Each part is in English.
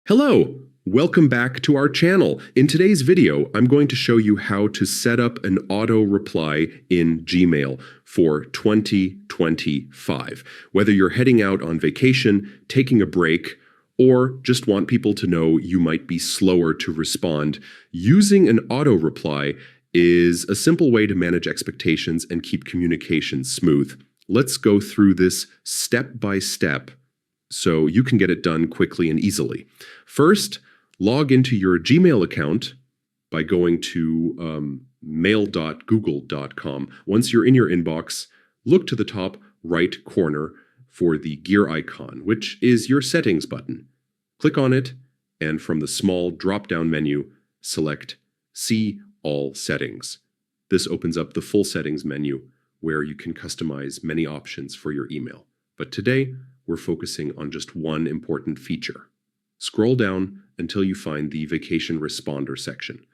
Hello! Welcome back to our channel. In today's video, I'm going to show you how to set up an auto reply in Gmail for 2025. Whether you're heading out on vacation, taking a break, or just want people to know you might be slower to respond, using an auto reply is a simple way to manage expectations and keep communication smooth. Let's go through this step by step so you can get it done quickly and easily. First, log into your Gmail account by going to mail.google.com. Once you're in your inbox, look to the top right corner for the gear icon, which is your settings button. Click on it, and from the small drop-down menu, select See All Settings. This opens up the full settings menu where you can customize many options for your email. But today, we're focusing on just one important feature. Scroll down until you find the Vacation Responder section.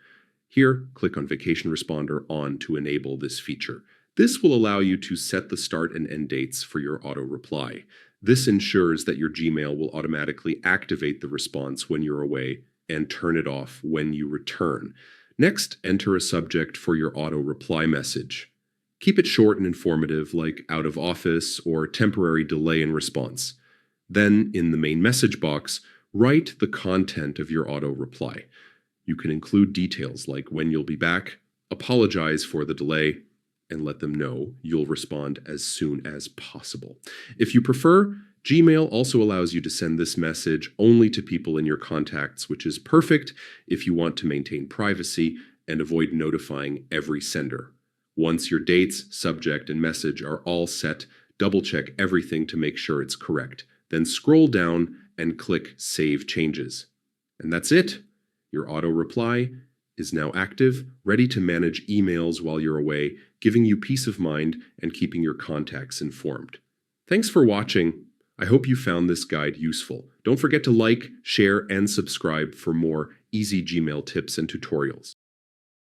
Here, click on Vacation Responder On to enable this feature. This will allow you to set the start and end dates for your auto reply. This ensures that your Gmail will automatically activate the response when you're away and turn it off when you return. Next, enter a subject for your auto reply message. Keep it short and informative, like out of office or temporary delay in response. Then, in the main message box, write the content of your auto reply. You can include details like when you'll be back, apologize for the delay, and let them know you'll respond as soon as possible. If you prefer, Gmail also allows you to send this message only to people in your contacts, which is perfect if you want to maintain privacy and avoid notifying every sender. Once your dates, subject, and message are all set, double-check everything to make sure it's correct. Then scroll down and click Save Changes. And that's it. Your auto reply is now active, ready to manage emails while you're away, giving you peace of mind and keeping your contacts informed. Thanks for watching. I hope you found this guide useful. Don't forget to like, share, and subscribe for more easy Gmail tips and tutorials.